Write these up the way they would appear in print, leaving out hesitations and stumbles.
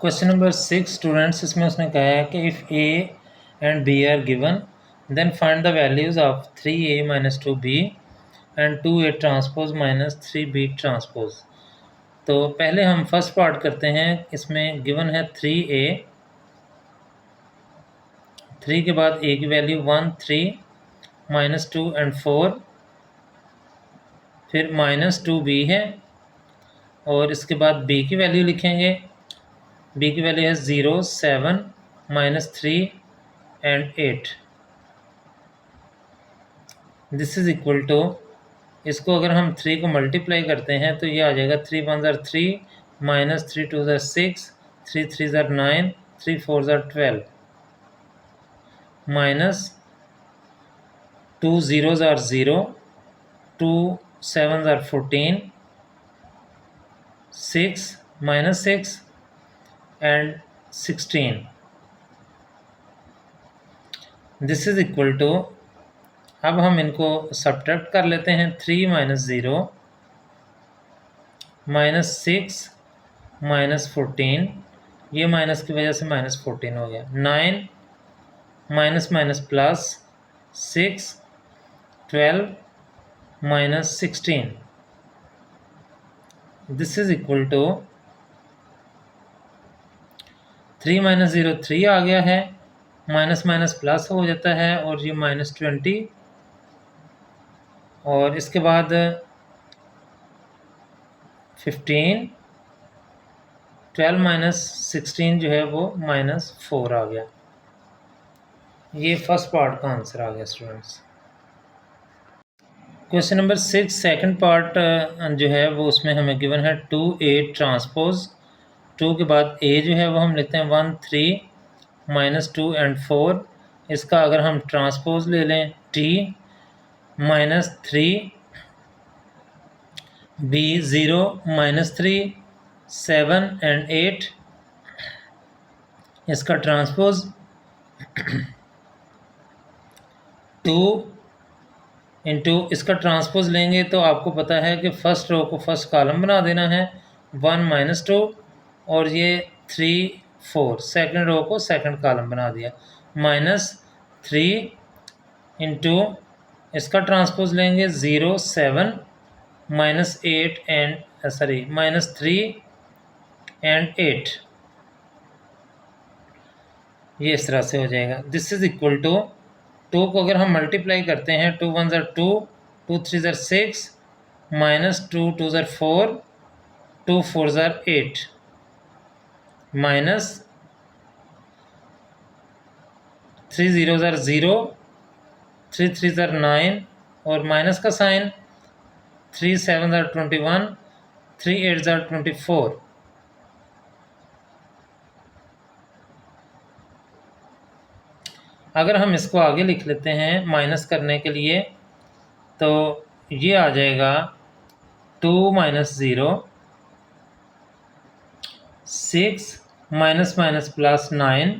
Question number 6 students, इसमें उसने कहा है कि if A and B are given then find the values of 3a minus 2b and 2a transpose minus 3b transpose. तो पहले हम फर्स्ट पार्ट करते हैं। इसमें गिवन है 3a, 3 के बाद a की वैल्यू 1, 3 माइनस 2 एंड 4, फिर माइनस 2b है और इसके बाद b की वैल्यू लिखेंगे। b की वैल्यू है 0, 7 minus 3 and 8। This is equal to, इसको अगर हम 3 को मल्टीप्लाई करते हैं तो ये आ जाएगा 3 1 ज़ार 3 माइनस 3 2 ज़ार 6, 3 3 ज़ार 9, 3 4 ज़ार 12 माइनस 2 0 ज़ार 0, 2 7 ज़ार 14, 6 minus 6 and 16। This is equal to, अब हम इनको सब्ट्रैक्ट कर लेते हैं। 3 माइनस 0 माइनस 6 माइनस 14, ये माइनस की वजह से माइनस 14 हो गया। 9 minus minus plus 6, 12 minus 16। This is equal to 3 minus 0 3 आ गया है, माइनस माइनस प्लस हो जाता है और ये माइनस 20, और इसके बाद 15, 12 माइनस 16 जो है वो माइनस 4 आ गया। ये फर्स्ट पार्ट का आंसर आ गया students. Question number 6 second part जो है वो उसमें हमें गिवन है 2a ट्रांसपोज। 2 के बाद a जो है वो हम लिखते हैं 1, 3 माइनस 2 एंड 4। इसका अगर हम ट्रांसपोज ले लें t minus 3 b 0 minus 3 7 and 8, इसका ट्रांसपोज 2 इंटू इसका ट्रांसपोज लेंगे तो आपको पता है कि फर्स्ट रो को फर्स्ट कॉलम बना देना है, 1 माइनस 2, और ये 3 4 सेकंड रो को सेकंड कॉलम बना दिया, माइनस 3 इंटू इसका ट्रांसपोज लेंगे 0 7 माइनस 8 एंड माइनस 3 एंड 8, ये इस तरह से हो जाएगा। दिस इज इक्वल टू, 2 को अगर हम मल्टीप्लाई करते हैं 2 1 ज़ार 2, 2 3 ज़ार 6 माइनस 2 2 ज़ार 4, 2 4 ज़ार 8 माइनस 3 0 ज़ार 0, 3 3 ज़ार 9 और माइनस का साइन, 3 7 ज़ार 21, 3 8 ज़ार 24। अगर हम इसको आगे लिख लेते हैं माइनस करने के लिए तो ये आ जाएगा 2 minus 0, 6 minus minus plus 9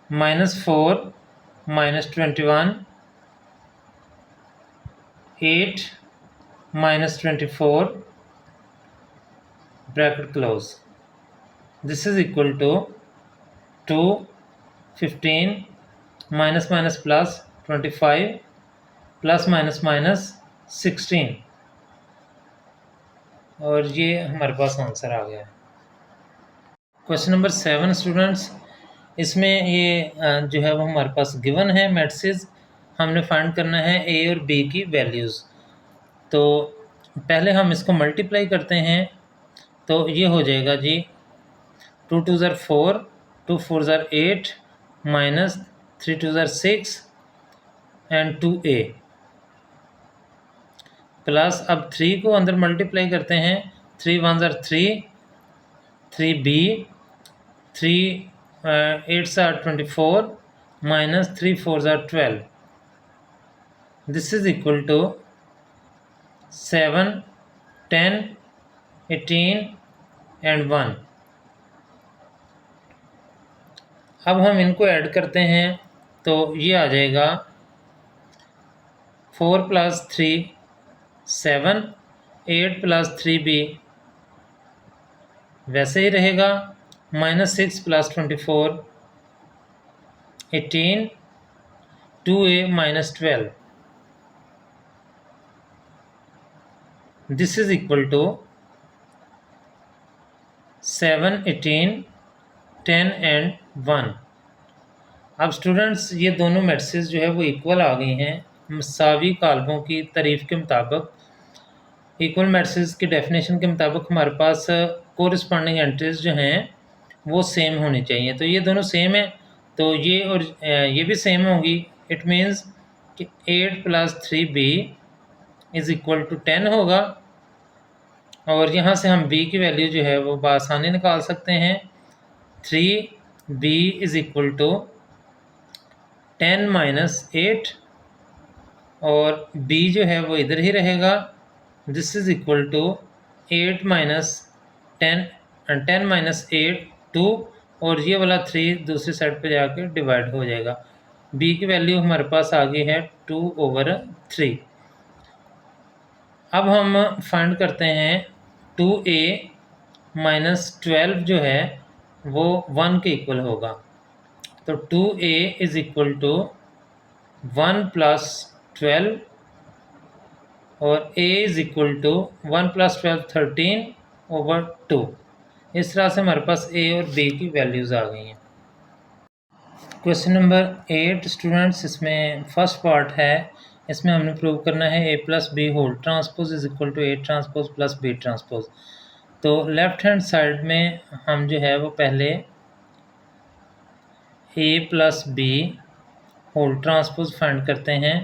minus 4 minus 21, 8 minus 24 bracket close. This is equal to 2 15 minus minus plus 25 plus minus minus 16, और ये हमारे पास आंसर आ गया। क्वेश्चन नंबर 7 स्टूडेंट्स, इसमें ये जो है वो हमारे पास गिवन है मैट्रिसेस, हमने फाइंड करना है ए और बी की वैल्यूज़। तो पहले हम इसको मल्टीप्लाई करते हैं तो ये हो जाएगा जी 2 2 ज़ार 4, 2 4 ज़ार 8 माइनस 3 2 ज़ार 6 एंड 2a, प्लस अब 3 को अंदर मल्टीप्लाई करते हैं, 3 1 ज़ार 3, 3b, 3 8 ज़ार 24 माइनस 3 4 ज़ार 12। This is equal to 7 10 18 and 1। अब हम इनको ऐड करते हैं तो ये आ जाएगा 4 प्लस 3 7, 8 प्लस 3b वैसे ही रहेगा। -6 + 24 18 2a - 12 this is equal to 7 18 10 and 1। अब स्टूडेंट्स ये दोनों मैट्रिसेस जो है वो इक्वल आ गई हैं मसावी काल्बों की तारीफ के मुताबिक। इक्वल मैट्रिसेस की डेफिनेशन के मुताबिक हमारे पास कोरिस्पॉन्डिंग एंट्रीज जो हैं वो सेम होनी चाहिए। तो ये दोनों सेम है, तो ये और ये भी सेम होंगी। इट मीन्स कि 8 + 3b इज इक्वल टू 10 होगा। और यहाँ से हम b की वैल्यू जो है वो बआसानी निकाल सकते हैं। 3b इज इक्वल टू 10 - 8 और b जो है वो इधर ही रहेगा। दिस इज इक्वल टू 8 - 10 -8 2 और ये वाला 3 दूसरी साइड पे जाके डिवाइड हो जाएगा। b की वैल्यू हमारे पास आ गई है 2/3। अब हम फाइंड करते हैं 2a - 12 जो है वो 1 के इक्वल होगा। तो 2a इज इक्वल टू 1 + 12 और a इज इक्वल टू 1 + 12 13/2। इस तरह से हमारे पास a और b की वैल्यूज़ आ गई हैं। क्वेश्चन नंबर 8 स्टूडेंट्स, इसमें फर्स्ट पार्ट है। इसमें हमने प्रूव करना है a + b whole transpose is equal to a transpose + b transpose. तो लेफ्ट हैंड साइड में हम जो है वो पहले a + b whole transpose find करते हैं।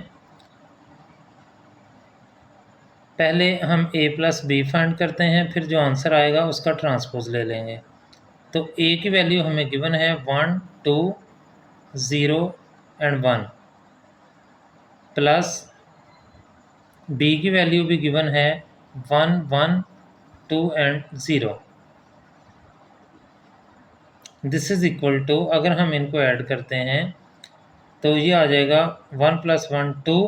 पहले हम a + b फाइंड करते हैं, फिर जो आंसर आएगा उसका ट्रांसपोज ले लेंगे। तो a की वैल्यू हमें गिवन है 1 2 0 एंड 1 प्लस b की वैल्यू भी गिवन है 1 1 2 and 0। This is equal to, अगर हम इनको ऐड करते हैं तो ये आ जाएगा 1 + 1 2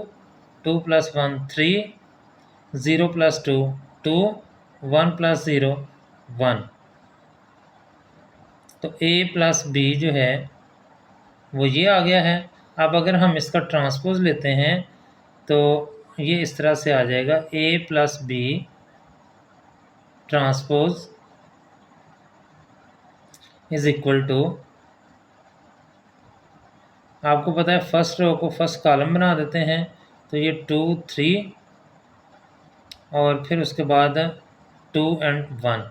2 + 1 3 0 + 2 2 1 + 0 1। तो a + b जो है वो ये आ गया है। अब अगर हम इसका ट्रांसपोज लेते हैं तो ये इस तरह से आ जाएगा a + b transpose is equal to, आपको पता है फर्स्ट रो को फर्स्ट कॉलम बना देते हैं। तो ये 2 3 और फिर उसके बाद 2 एंड 1।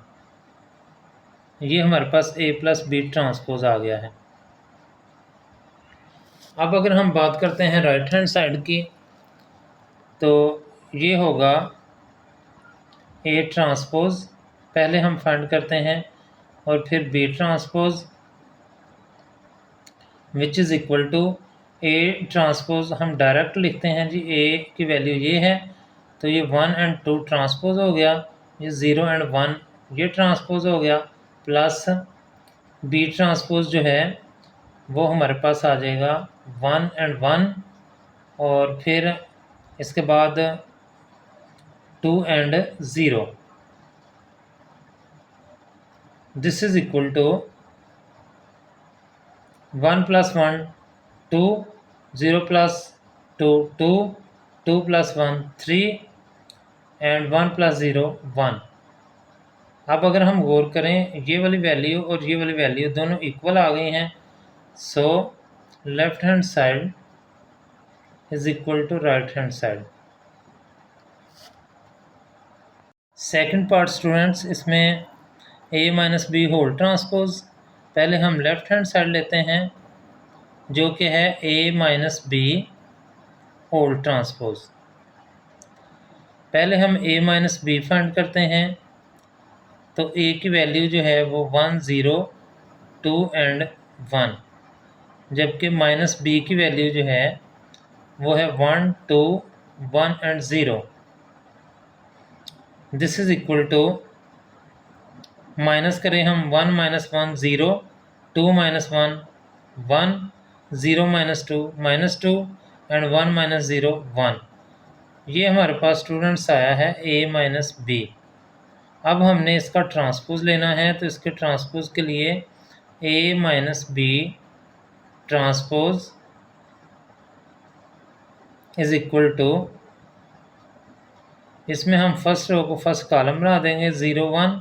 ये हमारे पास a + b ट्रांसपोज आ गया है। अब अगर हम बात करते हैं राइट हैंड साइड की, तो ये होगा a ट्रांसपोज, पहले हम फाइंड करते हैं और फिर b transpose which is equal to a transpose. हम डायरेक्ट लिखते हैं जी, a की वैल्यू ये है तो ये 1 एंड 2 ट्रांसपोज हो गया, ये 0 एंड 1 ये ट्रांसपोज हो गया, प्लस b ट्रांसपोज जो है वो हमारे पास आ जाएगा 1 एंड 1 और फिर इसके बाद 2 and 0। This is equal to 1 + 1 2 0 + 2 2 2 + 1 3 and 1 + 0 1। अब अगर हम गौर करें, ये वाली वैल्यू और ये वाली वैल्यू दोनों इक्वल आ गई हैं। So left hand side is equal to right hand side. Second part students, इसमें a - b होल ट्रांसपोज, पहले हम लेफ्ट हैंड साइड लेते हैं जो कि है a - b होल ट्रांसपोज। पहले हम a - b फाइंड करते हैं। तो a की वैल्यू जो है वो 1 0 2 एंड 1, जबकि -b की वैल्यू जो है वो है 1 2 1 and 0। This is equal to, minus करें हम 1 - 1 0 2 - 1 1 0 - 2 -2 एंड 1 - 0 1। ये हमारे पास स्टूडेंट्स आया है a - b। अब हमने इसका ट्रांसपोज लेना है, तो इसके ट्रांसपोज के लिए A minus B transpose is equal to, इसमें हम फर्स्ट रो को फर्स्ट कॉलम बना देंगे 0 1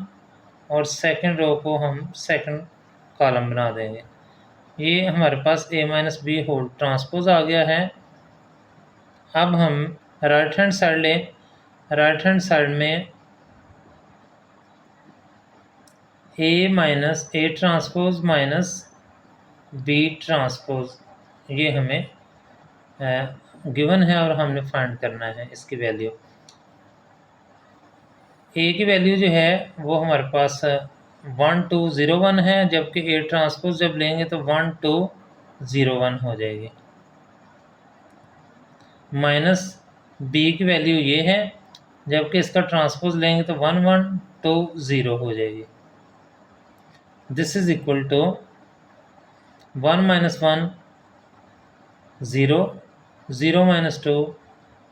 और सेकंड रो को हम सेकंड कॉलम बना देंगे। ये हमारे पास A minus B whole transpose आ गया है। अब हम राइट हैंड साइड लें, राइट हैंड साइड में A minus A transpose minus B transpose ये हमें गिवन है और हमने फाइंड करना है इसकी वैल्यू। A की वैल्यू जो है वो हमारे पास 1 2 0 1 है, जबकि A ट्रांसपोज जब लेंगे तो 1 2 0 1 हो जाएगी। माइनस B की वैल्यू ये है, जबकि इसका ट्रांसपोज लेंगे तो 1 1 2 0 हो जाएगी। This is equal to 1 minus 1 0, 0 minus 2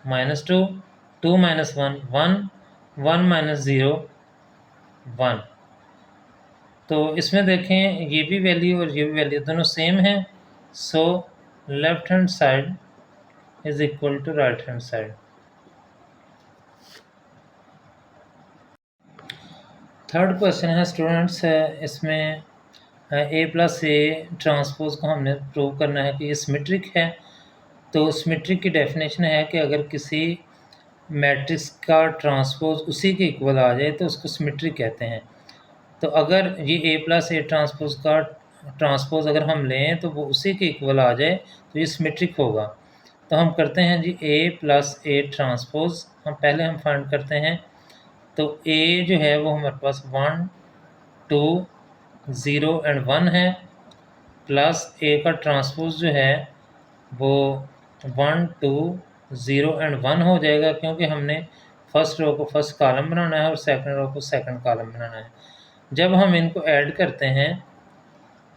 minus 2, 2 minus 1 1, 1 minus 0 1। तो इसमें देखें ये भी वैल्यू और ये भी वैल्यू दोनों सेम है, so left hand side is equal to right hand side. Third question है स्टूडेंट्स, इसमें A प्लस ए ट्रांसपोज को हमने प्रूव करना है कि ये सिमेट्रिक है। तो सिमेट्रिक की डेफिनेशन है कि अगर किसी मैट्रिक्स का ट्रांसपोज उसी के इक्वल आ जाए तो उसको सिमेट्रिक कहते हैं। तो अगर ये A प्लस ए ट्रांसपोज का ट्रांसपोज अगर हम लें तो वो उसी के इक्वल आ जाए तो ये सिमेट्रिक होगा। तो हम करते हैं जी A प्लस ए ट्रांसपोज, हम पहले हम फाइंड करते हैं। तो A जो है वो हमारे पास 1 2 0 एंड 1 है, प्लस A का ट्रांसपोज जो है वो 1 2 0 एंड 1 हो जाएगा, क्योंकि हमने फर्स्ट रो को फर्स्ट कॉलम बनाना है और सेकंड रो को सेकंड कॉलम बनाना है। जब हम इनको ऐड करते हैं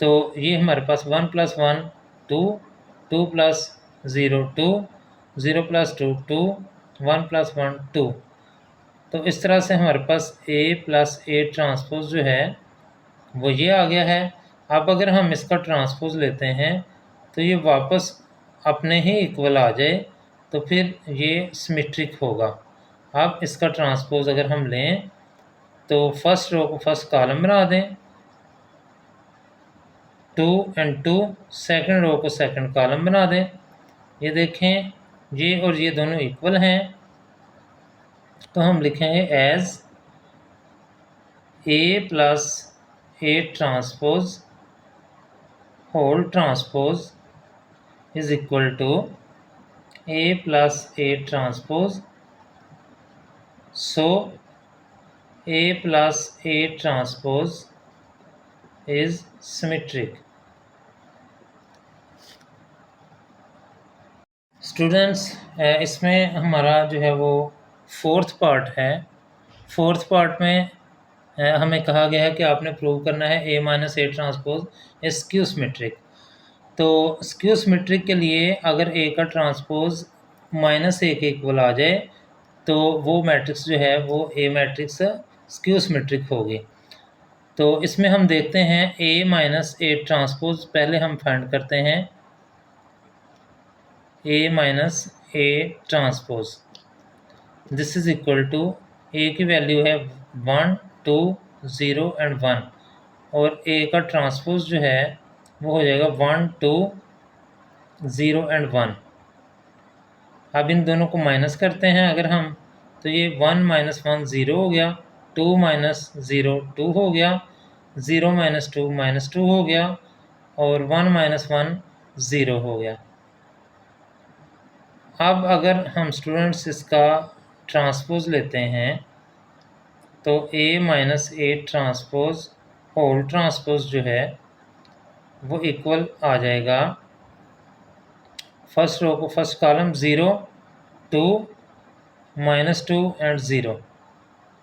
तो ये हमारे पास 1 प्लस 1 2, 2 प्लस 0 2, 0 प्लस 2 2, 1 प्लस 1 2। तो इस तरह से हमारे पास A प्लस ए ट्रांसपोज जो है वो ये आ गया है। अब अगर हम इसका ट्रांसपोज लेते हैं तो ये वापस अपने ही इक्वल आ जाए तो फिर ये सिमेट्रिक होगा। अब इसका ट्रांसपोज अगर हम लें तो फर्स्ट रो को फर्स्ट कॉलम बना दें 2 एंड 2, सेकंड रो को सेकंड कॉलम बना दें। ये देखें ये और ये दोनों इक्वल हैं, तो हम लिखेंगे as A plus A transpose whole transpose is equal to A plus A transpose, so A plus A transpose is symmetric. Students इसमें हमारा जो है वो फोर्थ पार्ट है। फोर्थ पार्ट में हमें कहा गया है कि आपने प्रूव करना है A minus A transpose is skew symmetric. तो स्क्यू सिमेट्रिक के लिए अगर A का ट्रांसपोज माइनस ए के इक्वल आ जाए तो वो मैट्रिक्स जो है वो A मैट्रिक्स स्क्यू सिमेट्रिक होगी। तो इसमें हम देखते हैं A माइनस ए ट्रांसपोज पहले हम फाइंड करते हैं। A minus A transpose this is equal to A की वैल्यू है 1 2 0 एंड 1 और A का ट्रांसपोज जो है वो हो जाएगा 1 2 0 एंड 1। अब इन दोनों को माइनस करते हैं अगर हम, तो ये 1 माइनस 1 0 हो गया, 2 माइनस 0 2 हो गया, 0 माइनस 2 माइनस 2 हो गया और 1 माइनस 1 0 हो गया। अब अगर हम स्टूडेंट्स इसका ट्रांसपोज लेते हैं तो A minus A transpose whole transpose जो है वो इक्वल आ जाएगा फर्स्ट रो को फर्स्ट कॉलम 0 2 माइनस 2 एंड 0,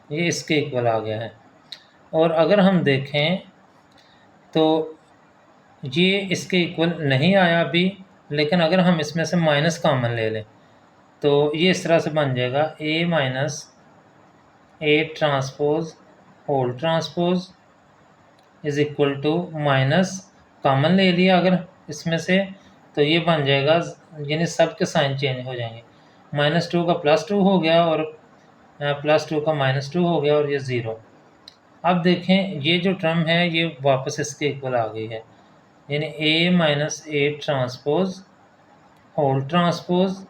ये इसके इक्वल आ गया है। और अगर हम देखें तो ये इसके इक्वल नहीं आया अभी, लेकिन अगर हम इसमें से माइनस कॉमन ले लें तो ये इस तरह से बन जाएगा A minus A transpose whole transpose is equal to minus, common ले लिया अगर इसमें से, तो ये बन जाएगा, यानी सब के साइन चेंज हो जाएंगे। -2 का +2 हो गया और +2 का -2 हो गया और ये 0। अब देखें ये जो टर्म है ये वापस इसके इक्वल आ गई है, यानी A - A transpose whole transpose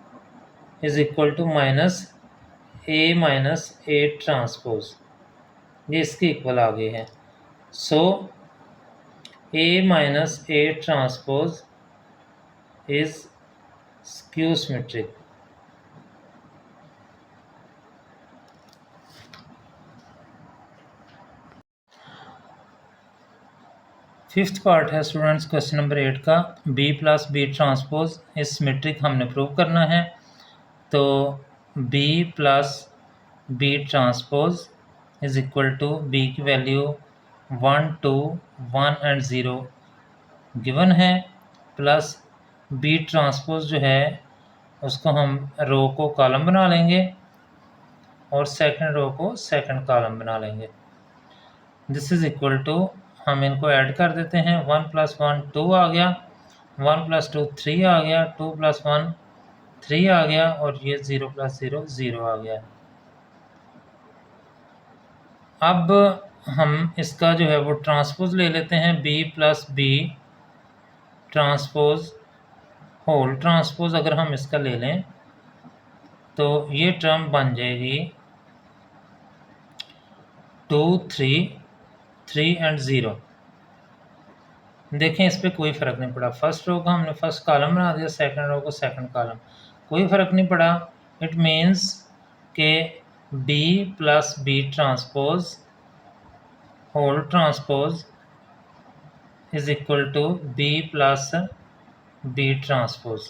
is equal to -A - A transpose, ये इसके इक्वल आ गई है। So A - A transpose is skew symmetric. Fifth part है स्टूडेंट्स क्वेश्चन नंबर 8 का, B + B transpose is symmetric हमने प्रूव करना है। तो B + B transpose is equal to B की वैल्यू 1, 2, 1 एंड 0 गिवन है, प्लस B ट्रांसपोज जो है उसको हम रो को कॉलम बना लेंगे और सेकंड रो को सेकंड कॉलम बना लेंगे। दिस इज इक्वल टू, हम इनको ऐड कर देते हैं, 1 + 1 2 आ गया, 1 + 2 3 आ गया, 2 + 1 3 आ गया और ये 0 + 0 0 आ गया। अब हम इसका जो है वो ट्रांसपोज ले लेते हैं, B + B transpose whole transpose अगर हम इसका ले लें तो ये टर्म बन जाएगी 2, 3, 3 एंड 0। देखें इस पर कोई फ़र्क नहीं पड़ा, फर्स्ट रो का हमने फर्स्ट कॉलम बना दिया, सेकंड रो को सेकंड कॉलम, कोई फ़र्क नहीं पड़ा। इट मीन्स के B + B transpose whole transpose is equal to B + B transpose,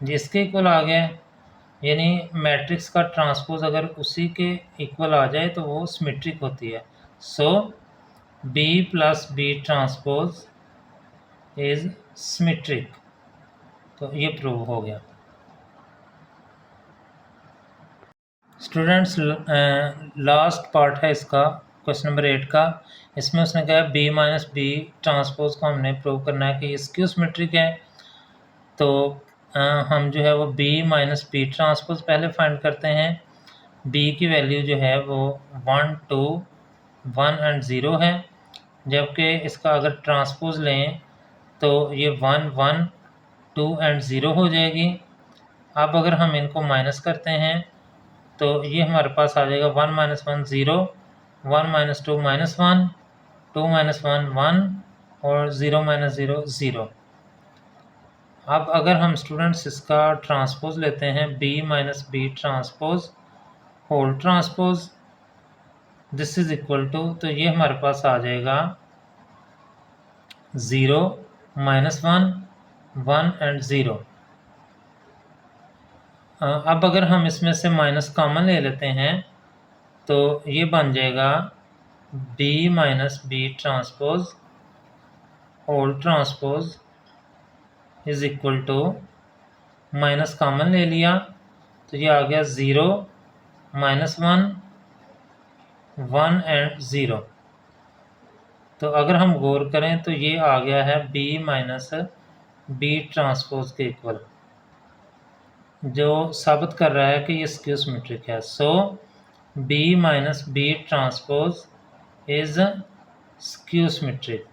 जिसके इक्वल आ गया, यानी मैट्रिक्स का ट्रांसपोज अगर उसी के इक्वल आ जाए तो वो सिमेट्रिक होती है। सो B + B transpose is symmetric, तो ये प्रूव हो गया। स्टूडेंट्स लास्ट पार्ट है इसका क्वेश्चन नंबर 8 का, इसमें उसने कहा B - B ट्रांसपोज को हमने प्रूव करना है कि ये स्क्यू सिमेट्रिक है। तो हम जो है वो B - B ट्रांसपोज पहले फाइंड करते हैं। B की वैल्यू जो है वो 1, 2, 1 एंड 0 है, जबकि इसका अगर ट्रांसपोज लें तो ये 1, 1, 2 एंड 0 हो जाएगी। अब अगर हम इनको माइनस करते हैं तो ये हमारे पास आ जाएगा 1 - 1 0, 1 - 2 -1, 2 - 1 1 और 0 - 0 0। अब अगर हम स्टूडेंट्स इसका ट्रांसपोज लेते हैं B - B transpose whole transpose, this is equal to, तो ये हमारे पास आ जाएगा 0 - 1 1 एंड 0। अब अगर हम इसमें से माइनस कॉमन ले लेते हैं तो ये बन जाएगा B - B transpose whole transpose is equal to, minus common ले लिया तो ये आ गया 0 - 1 1 एंड 0। तो अगर हम गौर करें तो ये आ गया है B - B ट्रांसपोज के इक्वल, जो साबित कर रहा है कि ये स्क्यू सिमेट्रिक है। सो B - B transpose is skew symmetric.